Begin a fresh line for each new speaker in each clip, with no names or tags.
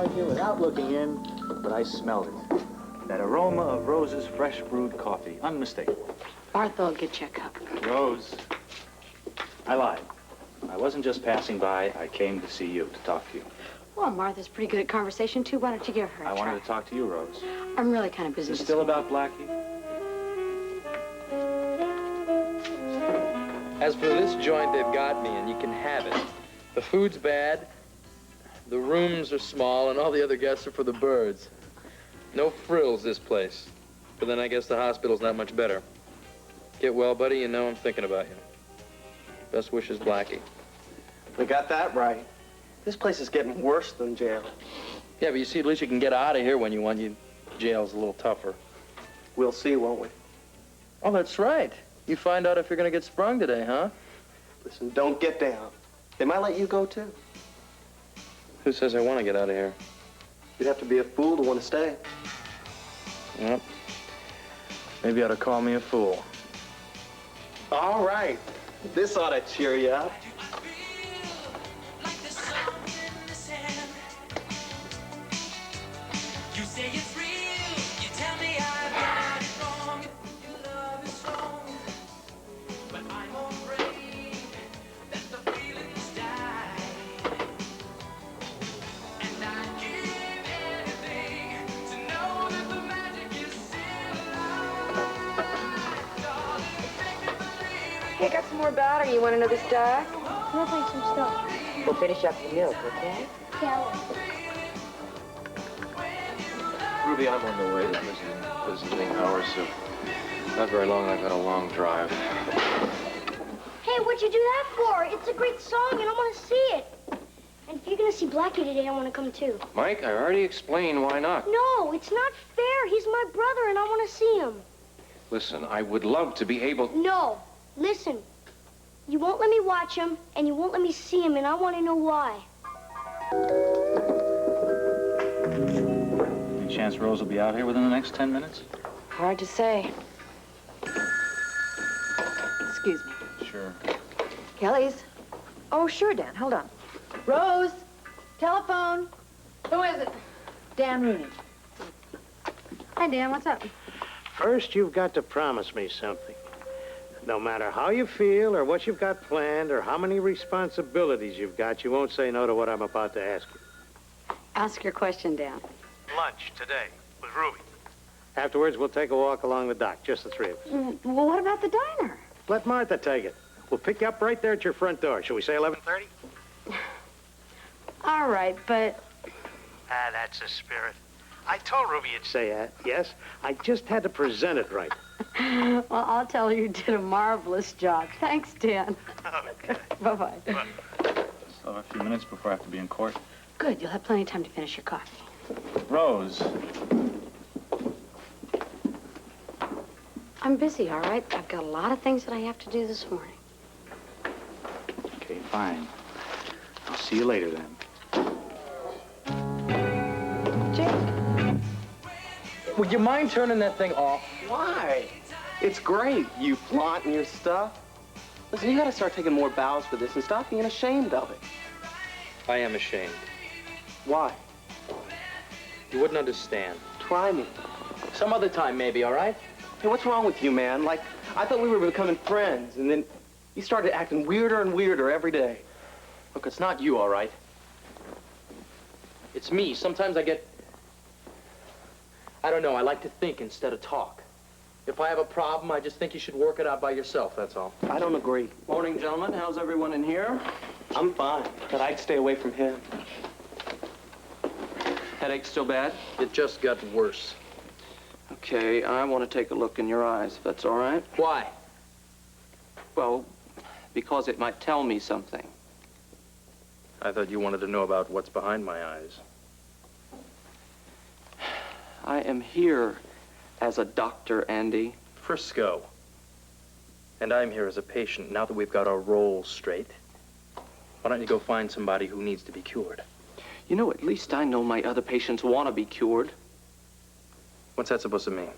here without looking in, but I smelled it. That aroma of Rose's fresh brewed coffee, unmistakable.
Martha will get you a cup.
Rose, I lied. I wasn't just passing by. I came to see you, to talk to you.
Well, Martha's pretty good at conversation, too. Why don't you give her a try?
I wanted to talk to you, Rose.
I'm really kind of busy.
Is it still about Blackie?
As for this joint, they've got me, and you can have it. The food's bad, the rooms are small, and all the other guests are for the birds. No frills, this place. But then I guess the hospital's not much better. Get well, buddy. You know I'm thinking about you. Best wishes, Blackie.
We got that right. This place is getting worse than jail.
Yeah, but you see, at least you can get out of here when you want. Jail's a little tougher.
We'll see, won't we?
Oh, that's right. You find out if you're gonna get sprung today, huh?
Listen, don't get down. They might let you go, too.
Who says I want to get out of here?
You'd have to be a fool to want to stay.
Well, maybe you ought to call me a fool.
All right. This ought to cheer you up.
Hey, got some more batter? You want another stack?
I'll take some stuff.
We'll finish up the milk, okay?
Yeah.
Ruby, I'm on the way. Visiting hours, so not very long. I've got a long drive.
Hey, what'd you do that for? It's a great song, and I want to see it. And if you're going to see Blackie today, I want to come, too.
Mike, I already explained why not.
No, it's not fair. He's my brother, and I want to see him.
Listen, I would love to be able...
No. Listen. You won't let me watch him, and you won't let me see him, and I want to know why.
Any chance Rose will be out here within the next 10 minutes?
Hard to say. Excuse me.
Sure.
Kelly's? Oh, sure, Dan. Hold on. Rose, telephone. Who is it? Dan Rooney. Hi, Dan. What's up?
First, you've got to promise me something. No matter how you feel or what you've got planned or how many responsibilities you've got, you won't say no to what I'm about to ask you.
Ask your question, Dan.
Lunch today with Ruby. Afterwards, we'll take a walk along the dock, just the three of us.
Well, what about the diner?
Let Martha take it. We'll pick you up right there at your front door. Shall we say 11:30?
All right, but...
Ah, that's the spirit. I told Ruby you'd say that, yes. I just had to present it right.
Well, I'll tell her you did a marvelous job. Thanks, Dan.
Okay.
Bye-bye.
Still have a few minutes before I have to be in court.
Good. You'll have plenty of time to finish your coffee.
Rose.
I'm busy, all right? I've got a lot of things that I have to do this morning.
Okay, fine. I'll see you later, then.
Would you mind turning that thing off?
Why? It's great, you flaunting your stuff. Listen, you gotta start taking more bows for this and stop being ashamed of it.
I am ashamed.
Why?
You wouldn't understand.
Try me.
Some other time, maybe, all right?
Hey, what's wrong with you, man? Like, I thought we were becoming friends, and then you started acting weirder and weirder every day.
Look, it's not you, all right? It's me. Sometimes I get... I don't know, I like to think instead of talk. If I have a problem, I just think you should work it out by yourself, that's all.
I don't agree. Morning, gentlemen. How's everyone in here? I'm fine, but I'd stay away from him. Headache still bad?
It just got worse.
Okay, I want to take a look in your eyes, if that's all right.
Why?
Well, because it might tell me something.
I thought you wanted to know about what's behind my eyes.
I am here as a doctor, Andy.
Frisco. And I'm here as a patient, now that we've got our roles straight. Why don't you go find somebody who needs to be cured?
You know, at least I know my other patients want to be cured.
What's that supposed to mean?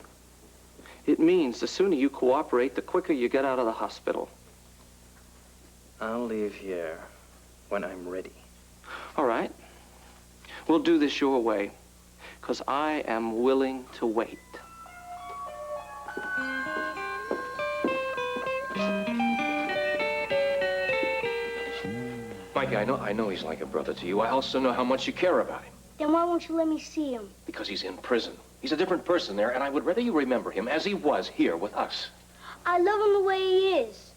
It means the sooner you cooperate, the quicker you get out of the hospital.
I'll leave here when I'm ready.
All right. We'll do this your way, because I am willing to wait.
Mikey, I know he's like a brother to you. I also know how much you care about him.
Then why won't you let me see him?
Because he's in prison. He's a different person there, and I would rather you remember him as he was here with us.
I love him the way he is,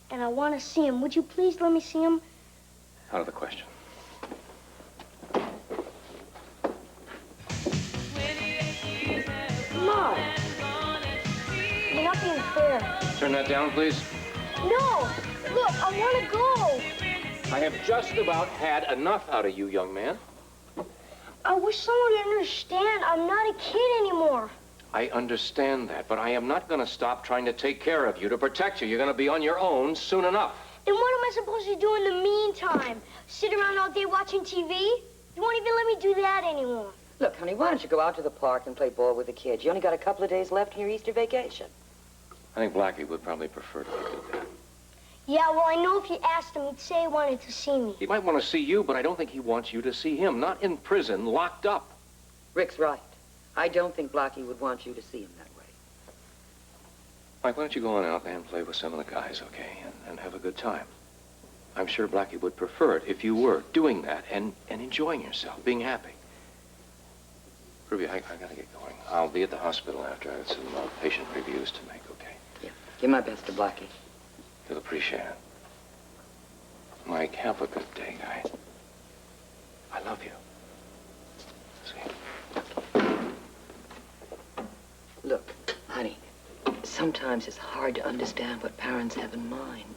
and I want to see him. Would you please let me see him?
Out of the question.
Mom, you're not being fair.
Turn that down, please.
No, look, I want to go.
I have just about had enough out of you, young man.
I wish someone would understand I'm not a kid anymore.
I understand that, but I am not going to stop trying to take care of you, to protect you. You're going to be on your own soon enough.
Then what am I supposed to do in the meantime? Sit around all day watching TV? You won't even let me do that anymore.
Look, honey, why don't you go out to the park and play ball with the kids? You only got a couple of days left in your Easter vacation.
I think Blackie would probably prefer to do that.
Yeah, well, I know if you asked him, he'd say he wanted to see me.
He might want to see you, but I don't think he wants you to see him. Not in prison, locked up.
Rick's right. I don't think Blackie would want you to see him that way.
Mike, why don't you go on out there and play with some of the guys, okay, and have a good time? I'm sure Blackie would prefer it if you were doing that and enjoying yourself, being happy. Ruby, I gotta get going. I'll be at the hospital after. I have some patient reviews to make, okay?
Yeah, give my best to Blackie.
You'll appreciate it. Mike, have a good day, guy. I love you. See?
Look, honey, sometimes it's hard to understand what parents have in mind,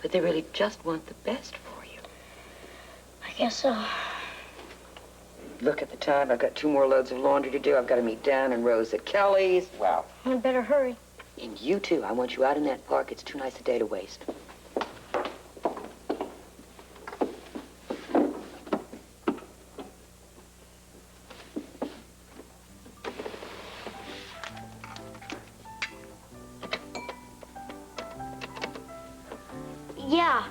but they really just want the best for you.
I guess so.
Look at the time. I've got 2 more loads of laundry to do. I've got to meet Dan and Rose at Kelly's. Wow.
I better hurry.
And you, too. I want you out in that park. It's too nice a day to waste.
Yeah,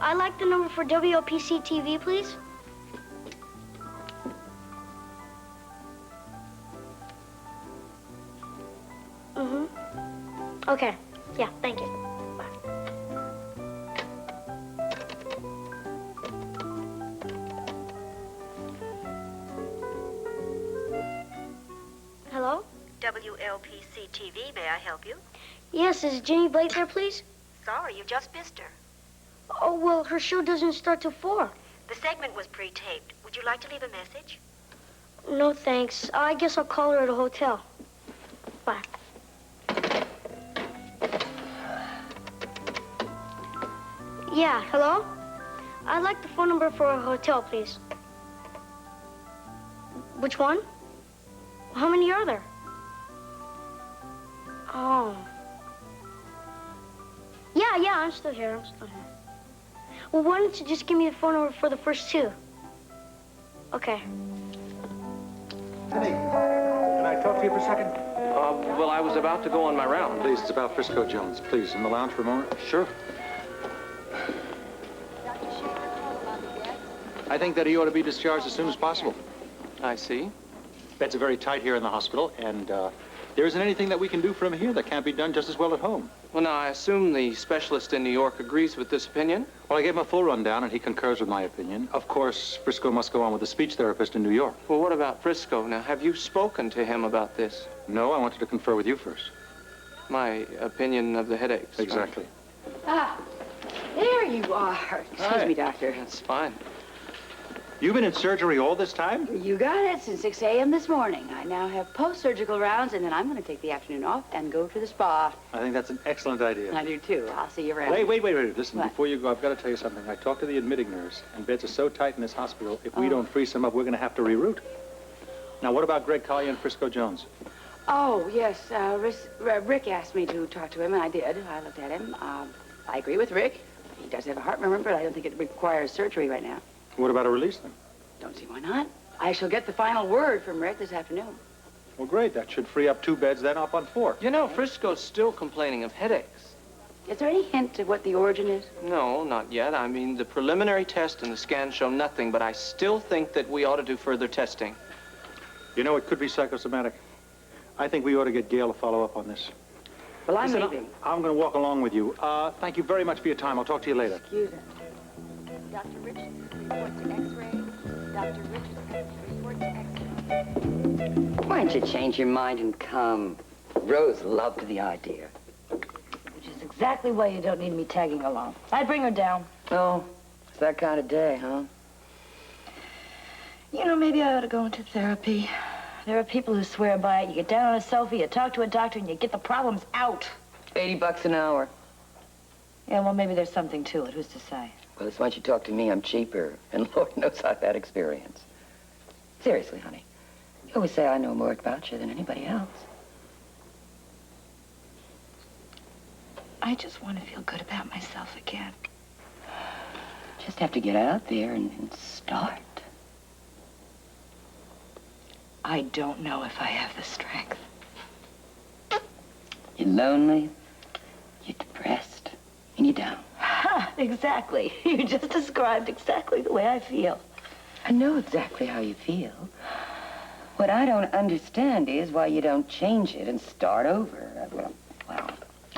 I'd like the number for WOPC TV, please. Okay. Yeah, thank you. Bye. Hello?
WLPC TV, may I help you?
Yes, is Ginny Blake there, please?
Sorry, you just missed her.
Oh, well, her show doesn't start till 4.
The segment was pre-taped. Would you like to leave a message?
No, thanks. I guess I'll call her at a hotel. Bye. Yeah, hello? I'd like the phone number for a hotel, please. Which one? How many are there? Oh. Yeah, I'm still here. Well, why don't you just give me the phone number for the first 2? Okay.
Ginny, can I talk to you for a second?
Well, I was about to go on my round.
Please, it's about Frisco Jones. Please, in the lounge for a moment.
Sure.
I think that he ought to be discharged as soon as possible.
I see.
Beds are very tight here in the hospital, and there isn't anything that we can do for him here that can't be done just as well at home.
Well, now, I assume the specialist in New York agrees with this opinion?
Well, I gave him a full rundown, and he concurs with my opinion. Of course, Frisco must go on with the speech therapist in New York.
Well, what about Frisco? Now, have you spoken to him about this?
No, I wanted to confer with you first.
My opinion of the headaches.
Exactly.
Ah, there you are. Excuse me, doctor.
That's fine.
You've been in surgery all this time?
You got it, since 6 a.m. this morning. I now have post-surgical rounds, and then I'm going to take the afternoon off and go to the spa.
I think that's an excellent idea.
I do, too. I'll see you around.
Wait. Listen,
What?
before you go, I've got to tell you something. I talked to the admitting nurse, and beds are so tight in this hospital, if we don't free some up, we're going to have to reroute. Now, what about Greg Collier and Frisco Jones?
Oh, yes. Rick asked me to talk to him, and I did. I looked at him. I agree with Rick. He does have a heart murmur, but I don't think it requires surgery right now.
What about a release, then?
Don't see why not. I shall get the final word from Rick this afternoon.
Well, great. That should free up 2 beds, then up on 4.
You know, Frisco's still complaining of headaches.
Is there any hint of what the origin is?
No, not yet. I mean, the preliminary test and the scan show nothing, but I still think that we ought to do further testing.
You know, it could be psychosomatic. I think we ought to get Gail to follow up on this.
Well, I'm
Listen,
leaving.
I'm going to walk along with you. Thank you very much for your time. I'll talk to you later.
Excuse us. Dr. Richardson, report to X-ray. Dr. Richardson, report to X-ray.
Why don't you change your mind and come? Rose loved the idea.
Which is exactly why you don't need me tagging along. I'd bring her down.
Oh, it's that kind of day, huh?
You know, maybe I ought to go into therapy. There are people who swear by it. You get down on a selfie, you talk to a doctor, and you get the problems out.
$80 an hour.
Yeah, well, maybe there's something to it. Who's to say?
Well, that's why you talk to me. I'm cheaper. And Lord knows I've had experience. Seriously, honey. You always say I know more about you than anybody else.
I just want to feel good about myself again.
Just have to get out there and start.
I don't know if I have the strength.
You're lonely, you're depressed, and you're down.
Ha! Exactly. You just described exactly the way I feel.
I know exactly how you feel. What I don't understand is why you don't change it and start over. Well,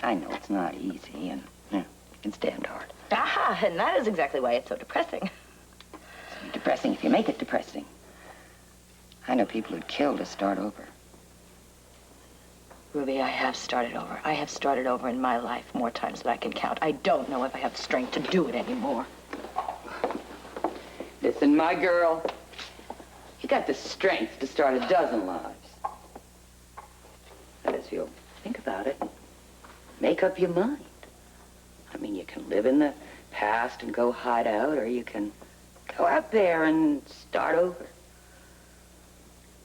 I know it's not easy, and it can stand hard.
Aha! And that is exactly why it's so depressing.
It's depressing if you make it depressing. I know people who'd kill to start over.
Ruby, I have started over. I have started over in my life more times than I can count. I don't know if I have the strength to do it anymore.
Listen, my girl, you got the strength to start a dozen lives. That is, you'll think about it. Make up your mind. I mean, you can live in the past and go hide out, or you can go out there and start over.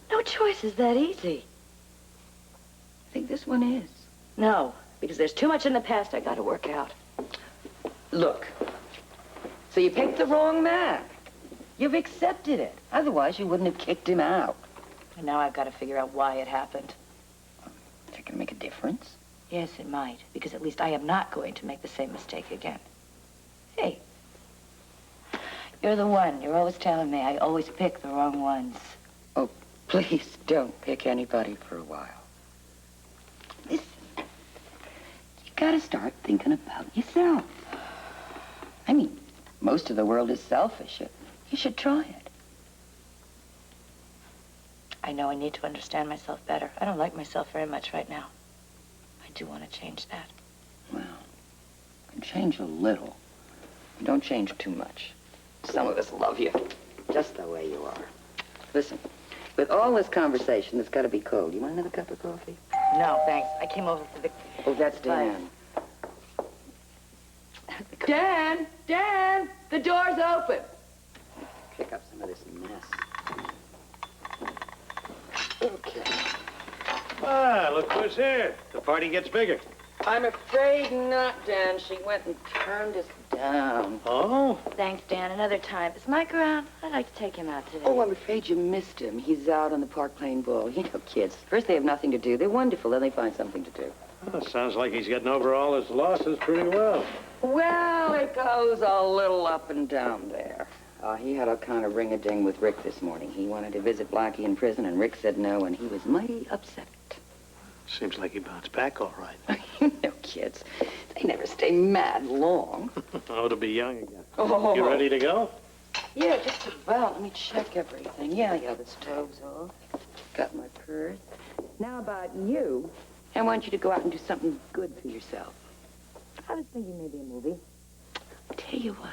No choice is that easy.
I think this one is.
No, because there's too much in the past I gotta work out.
Look, so you picked the wrong man. You've accepted it. Otherwise, you wouldn't have kicked him out.
And now I've got to figure out why it happened.
Is it going to make a difference?
Yes, it might, because at least I am not going to make the same mistake again. Hey, you're the one. You're always telling me I always pick the wrong ones.
Oh, please don't pick anybody for a while. Listen, you got to start thinking about yourself. I mean, most of the world is selfish. You should try it.
I know I need to understand myself better. I don't like myself very much right now. I do want to change that.
Well, you can change a little. Don't change too much. Some of us love you just the way you are. Listen, with all this conversation, it's got to be cold. You want another cup of coffee?
No, thanks. I came over for the...
Oh, that's Dan. Dan, the door's open. Pick up some of this mess. Okay.
Ah, look who's here. The party gets bigger.
I'm afraid not, Dan. She went and turned us down.
Oh?
Thanks, Dan. Another time. Is Mike around? I'd like to take him out today.
Oh, I'm afraid you missed him. He's out on the park playing ball. You know, kids. First they have nothing to do. They're wonderful. Then they find something to do.
Well, sounds like he's getting over all his losses pretty well.
Well, it goes a little up and down there. He had a kind of ring-a-ding with Rick this morning. He wanted to visit Blackie in prison, and Rick said no, and he was mighty upset.
Seems like he bounced back all right.
You know, kids, they never stay mad long.
Oh, to be young again.
Oh.
You ready to go?
Yeah, just about. Let me check everything. Yeah, the stove's off. Got my purse. Now about you. I want you to go out and do something good for yourself.
I was thinking maybe a movie.
Tell you what,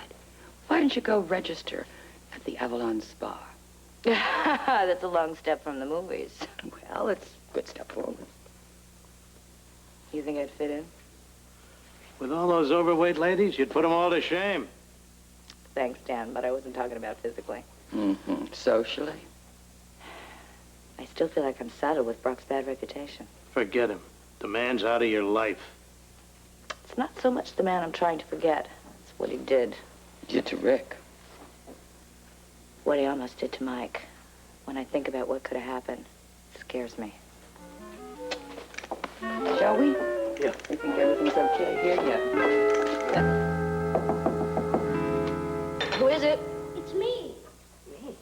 why don't you go register at the Avalon Spa?
That's a long step from the movies.
Well, it's a good step forward.
You think I'd fit in?
With all those overweight ladies, you'd put them all to shame.
Thanks, Dan, but I wasn't talking about physically.
Mm-hmm. Socially?
I still feel like I'm saddled with Brock's bad reputation.
Forget him. The man's out of your life.
It's not so much the man I'm trying to forget. It's what he did.
Did to Rick.
What he almost did to Mike. When I think about what could have happened, it scares me.
Shall we?
Yeah.
You think everything's okay here? Yeah.
Who is it?
It's me.
Me.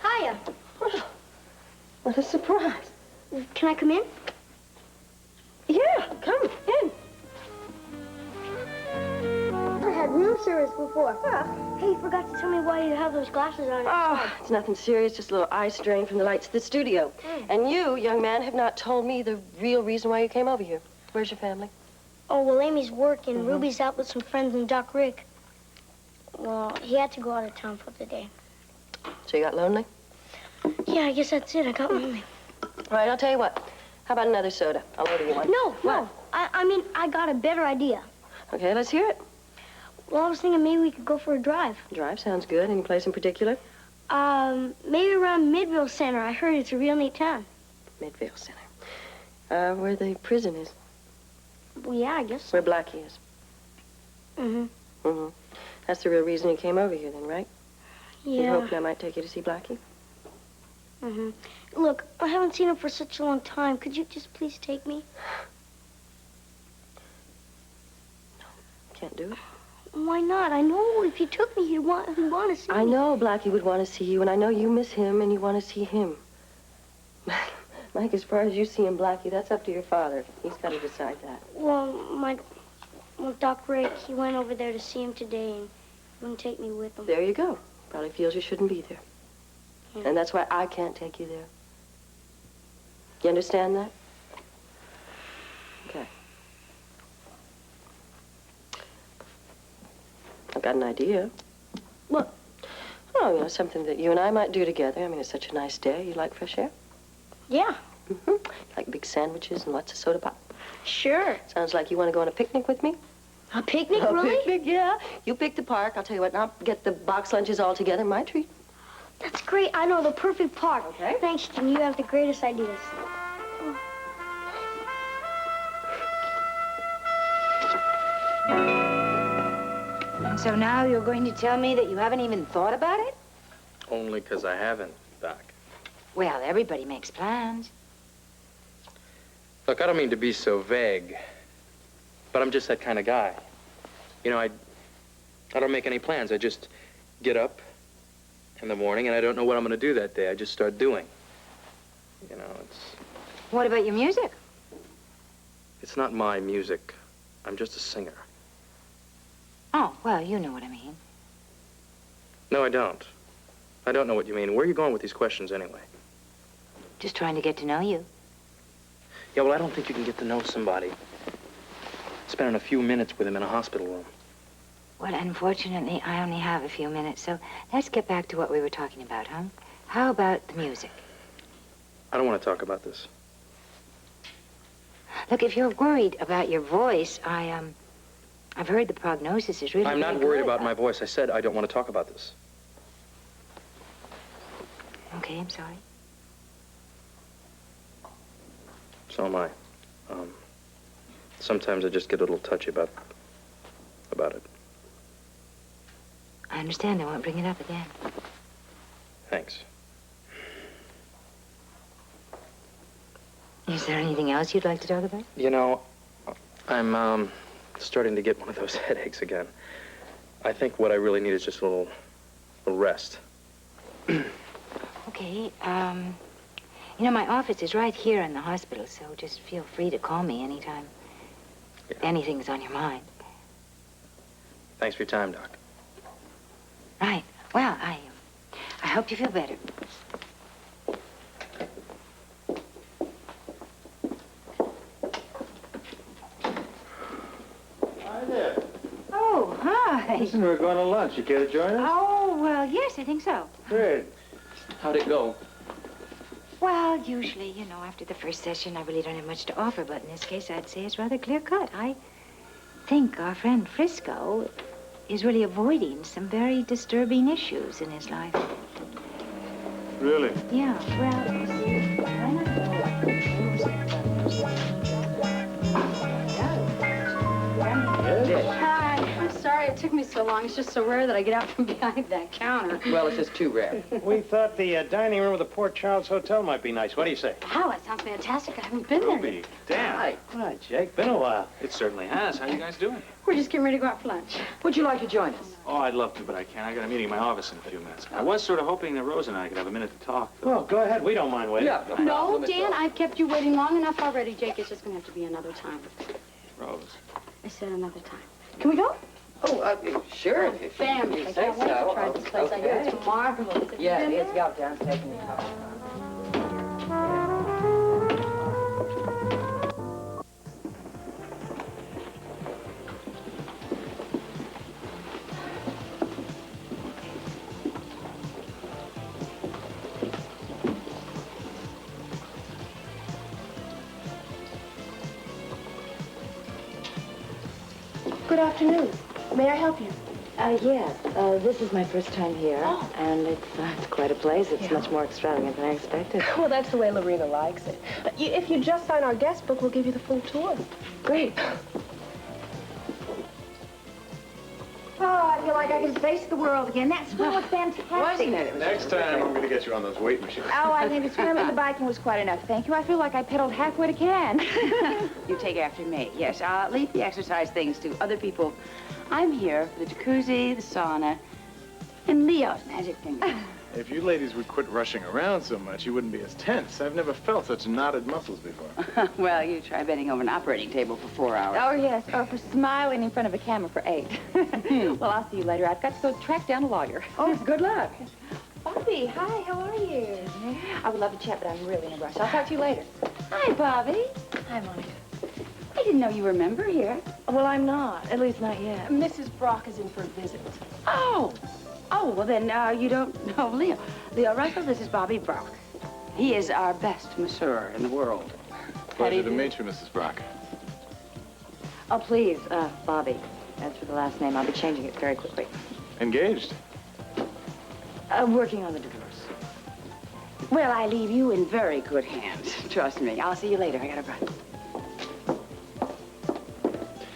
Hiya.
What a surprise.
Can I come in?
Yeah, come in.
I had room service before. Hey, you forgot to tell me why you have those glasses on.
Oh, it's nothing serious, just a little eye strain from the lights of the studio. And you, young man, have not told me the real reason why you came over here. Where's your family?
Oh, well, Amy's working. Ruby's out with some friends and Doc Rick. Well, he had to go out of town for the day.
So you got lonely?
Yeah, I guess that's it. I got lonely.
All right, I'll tell you what. How about another soda? I'll order you one.
No. I mean, I got a better idea.
Okay, let's hear it.
Well, I was thinking maybe we could go for a drive.
Drive sounds good. Any place in particular?
Maybe around Midville Center. I heard it's a real neat town.
Midvale Center. Where the prison is.
Well, yeah, I guess.
Where Blackie is.
Mm-hmm.
That's the real reason you came over here then, right?
Yeah.
You hoped I might take you to see Blackie?
Mm-hmm. Look, I haven't seen him for such a long time. Could you just please take me?
Can't do it.
Why not? I know if you took me, he'd want to see me.
I know Blackie would want to see you, and I know you miss him and you want to see him. Mike, as far as you seeing Blackie, that's up to your father. He's got to decide that.
Well, Doc Rick, he went over there to see him today and wouldn't take me with him.
There you go. Probably feels you shouldn't be there.
Yeah.
And that's why I can't take you there. You understand that? Okay. I've got an idea.
What?
Oh, you know, something that you and I might do together. I mean, it's such a nice day. You like fresh air?
Yeah.
Like big sandwiches and lots of soda pop.
Sure.
Sounds like you want to go on a picnic with me?
A picnic,
A
really?
picnic, yeah. You pick the park. I'll tell you what, now get the box lunches all together. My treat.
That's great. I know the perfect park.
Okay.
Thanks, Jim. You have the greatest ideas.
So now you're going to tell me that you haven't even thought about it?
Only 'cause I haven't, Doc.
Well, everybody makes plans.
Look, I don't mean to be so vague, but I'm just that kind of guy. You know, I don't make any plans. I just get up in the morning and I don't know what I'm going to do that day. I just start doing. You know,
What about your music?
it's not my music. I'm just a singer.
Oh, well, you know what I mean.
No, I don't. I don't know what you mean. Where are you going with these questions anyway?
Just trying to get to know you.
Yeah, well, I don't think you can get to know somebody spending a few minutes with him in a hospital room.
Well, unfortunately, I only have a few minutes, so let's get back to what we were talking about, huh? How about the music?
I don't want to talk about this.
Look, if you're worried about your voice, I've heard the prognosis is really
I'm not
very
worried
good.
about my voice. I said I don't want to talk about this.
Okay, I'm sorry.
So am I. Sometimes I just get a little touchy about it.
I understand. I won't bring it up again.
Thanks.
Is there anything else you'd like to talk about?
You know, I'm starting to get one of those headaches again. I think what I really need is just a little rest.
Okay, you know, my office is right here in the hospital, so just feel free to call me anytime.
Yeah.
Anything's on your mind.
Thanks for your time, Doc.
Right. Well, I hope you feel better.
Hi there.
Oh, hi.
Listen, we're going to lunch. You care to join us?
Oh, well, yes, I think so.
Great.
How'd it go?
Well, usually, you know, after the first session, I really don't have much to offer, but in this case, I'd say it's rather clear-cut. I think our friend Frisco is really avoiding some very disturbing issues in his life.
Really?
Yeah, well, why not
Yes.
Hi. I'm sorry it took me so long. It's just so rare that I get out from behind that counter.
Well, it's just too rare.
We thought the dining room of the Port Charles Hotel might be nice. What do you say?
Wow, that sounds fantastic. I haven't been there.
Ruby, Dan.
Hi. Hi, Jake. Been a while.
It certainly has. How you guys doing?
We're just getting ready to go out for lunch.
Would you like to join us?
Oh, I'd love to, but I can't. I got a meeting in my office in a few minutes. I was sort of hoping that Rose and I could have a minute to talk.
Well, go ahead. We don't mind waiting.
Yeah.
No, Dan, I've kept you waiting long enough already, Jake. It's just going to have to be another time.
Rose.
I said another time. Can we go?
Oh, sure. If you
Family. I
say
can't wait to
so.
try this place. I hear it's marvelous. Have you
Yeah,
been
it's
there?
got down taking the car.
Good afternoon. May I help you?
Yes. This is my first time here, and it's quite a place. It's much more extravagant than I expected.
Well, that's the way Lorena likes it. If you just sign our guest book, we'll give you the full tour.
Great.
Oh, I feel like I can face the world again. That swim was fantastic.
Wasn't it?
Next time, I'm going to get you on those weight machines.
Oh, I think the swim and the biking was quite enough. Thank you. I feel like I pedaled halfway to Cannes.
You take after me. Yes, leave the exercise things to other people. I'm here for the jacuzzi, the sauna, and Leo's magic finger.
If you ladies would quit rushing around so much, you wouldn't be as tense. I've never felt such knotted muscles before.
Well, you try bending over an operating table for 4 hours.
Oh, yes. Or for smiling in front of a camera for 8. Well, I'll see you later. I've got to go track down a lawyer.
Oh, good luck.
Bobbie, hi. How are you? I would love to chat, but I'm really in a rush. I'll talk to you later. Hi, Bobbie. Hi, Monica.
I didn't know you were a member here.
Well, I'm not. At least not yet.
Mrs. Brock is in for a visit.
Oh, well then, you don't know Leo. Leo Russell, this is Bobbie Brock. He is our best masseur in the world.
Pleasure to meet you, Mrs. Brock.
Oh, please, Bobbie. As for the last name, I'll be changing it very quickly.
Engaged?
Working on the divorce.
Well, I leave you in very good hands. Trust me. I'll see you later. I gotta run.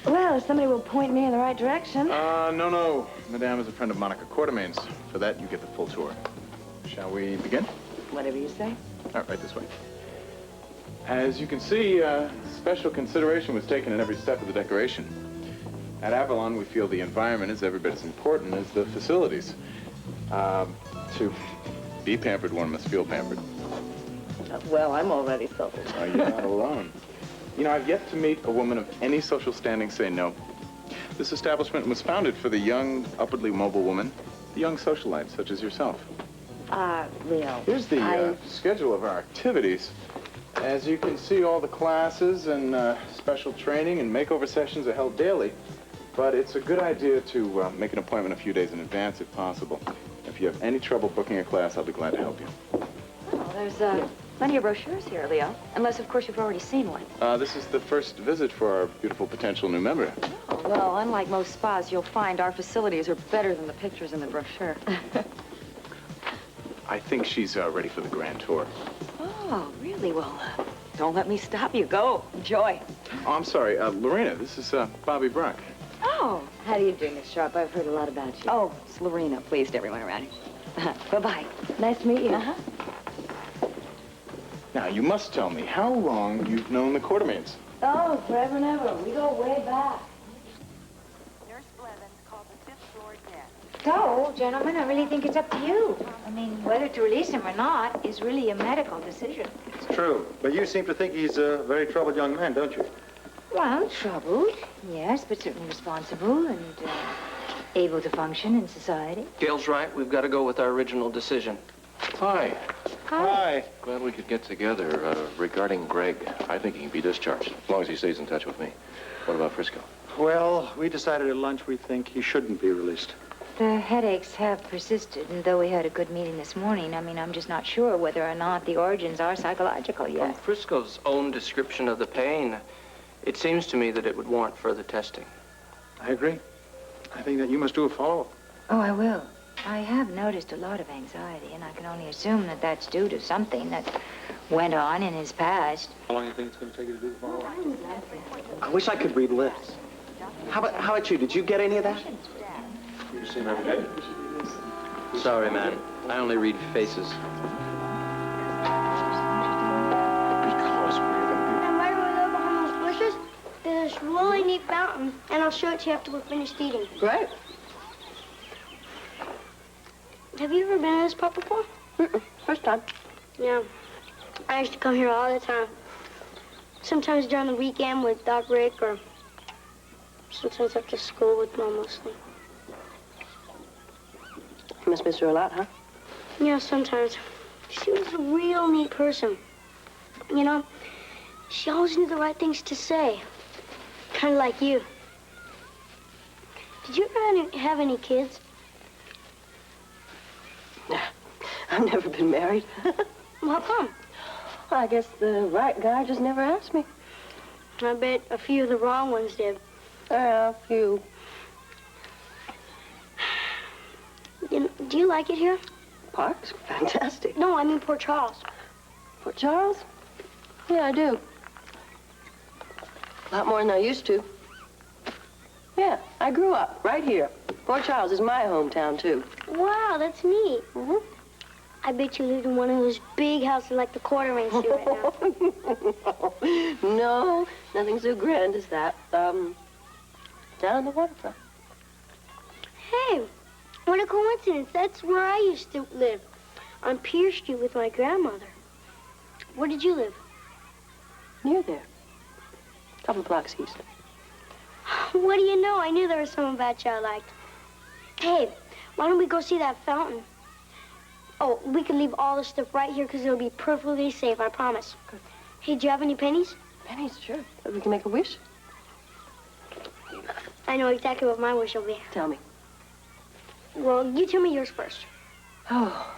Well, if somebody will point me in the right direction.
No. Madame is a friend of Monica Quartermain's. For that, you get the full tour. Shall we begin?
Whatever you say.
All right, this way. As you can see, special consideration was taken in every step of the decoration. At Avalon, we feel the environment is every bit as important as the facilities. To be pampered, one must feel pampered.
Well, I'm already sold.
You're not alone. You know, I've yet to meet a woman of any social standing say no. This establishment was founded for the young, upwardly mobile woman, the young socialite such as yourself.
Leo.
Here's the schedule of our activities. As you can see, all the classes and special training and makeover sessions are held daily. But it's a good idea to make an appointment a few days in advance if possible. If you have any trouble booking a class, I'll be glad to help you.
Oh, there's plenty of brochures here, Leo. Unless, of course, you've already seen one.
This is the first visit for our beautiful potential new member.
Oh, well, unlike most spas, you'll find our facilities are better than the pictures in the brochure.
I think she's ready for the grand tour.
Oh, really? Well, don't let me stop you. Go. Enjoy.
Oh, I'm sorry. Lorena, this is Bobbie Brock.
Oh, how do you do, Miss Sharp? I've heard a lot about you. Oh, it's Lorena. Pleased everyone around here. Bye-bye. Nice to meet you.
Now, you must tell me how long you've known the Quartermains.
Oh, forever and ever. We go way back.
Nurse Blevins called the 5th floor dead.
So, gentlemen, I really think it's up to you. I mean, whether to release him or not is really a medical decision.
It's true. But you seem to think he's a very troubled young man, don't you?
Well, troubled, yes, but certainly responsible and able to function in society.
Gail's right. We've got to go with our original decision.
Hi.
Hi.
Glad we could get together. Regarding Greg, I think he can be discharged, as long as he stays in touch with me. What about Frisco?
Well, we decided at lunch we think he shouldn't be released.
The headaches have persisted, and though we had a good meeting this morning, I mean, I'm just not sure whether or not the origins are psychological yet.
From Frisco's own description of the pain, it seems to me that it would warrant further testing.
I agree. I think that you must do a follow-up.
Oh, I will. I have noticed a lot of anxiety, and I can only assume that that's due to something that went on in his past.
How long do you think it's going to take you to do the follow-up?
I wish I could read lips. How about you? Did you get any of that?
You see him every day?
Sorry, man. I only read faces.
And right over there behind those bushes, there's this really neat fountain, and I'll show it to you after we're finished eating.
Great.
Have you ever been to this park before?
First time.
Yeah. I used to come here all the time. Sometimes during the weekend with Doc Rick, or sometimes after school with Mom mostly.
You must miss her a lot, huh?
Yeah, sometimes. She was a real neat person. You know, she always knew the right things to say. Kind of like you. Did you ever have any kids?
I've never been married.
Well, how come?
Well, I guess the right guy just never asked me.
I bet a few of the wrong ones did.
Yeah, a few.
You know, do you like it here?
Park's fantastic.
No, I mean Port Charles.
Port Charles? Yeah, I do. A lot more than I used to. Yeah, I grew up right here. Port Charles is my hometown, too.
Wow, that's neat.
Mm-hmm.
I bet you lived in one of those big houses like the Quarter Range do right now.
No, nothing so grand as that. Down on the waterfront.
Hey, what a coincidence. That's where I used to live. On Pier Street with my grandmother. Where did you live?
Near there. A couple of blocks east.
What do you know? I knew there was something about you I liked. Hey, why don't we go see that fountain? Oh, we can leave all this stuff right here because it'll be perfectly safe, I promise.
Good.
Hey, do you have any pennies?
Pennies, sure. We can make a wish.
I know exactly what my wish will be.
Tell me.
Well, you tell me yours first.
Oh,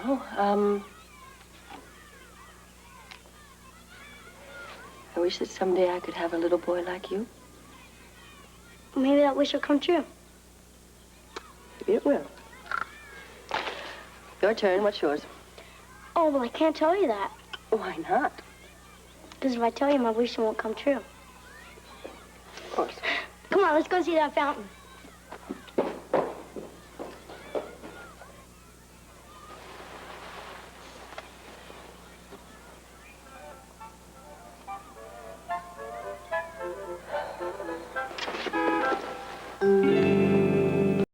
I don't know. I wish that someday I could have a little boy like you.
Maybe that wish will come true.
Maybe it will. Your turn. What's yours?
Oh, well, I can't tell you that.
Why not?
Because if I tell you, my wish won't come true.
Of course.
Come on, let's go see that fountain.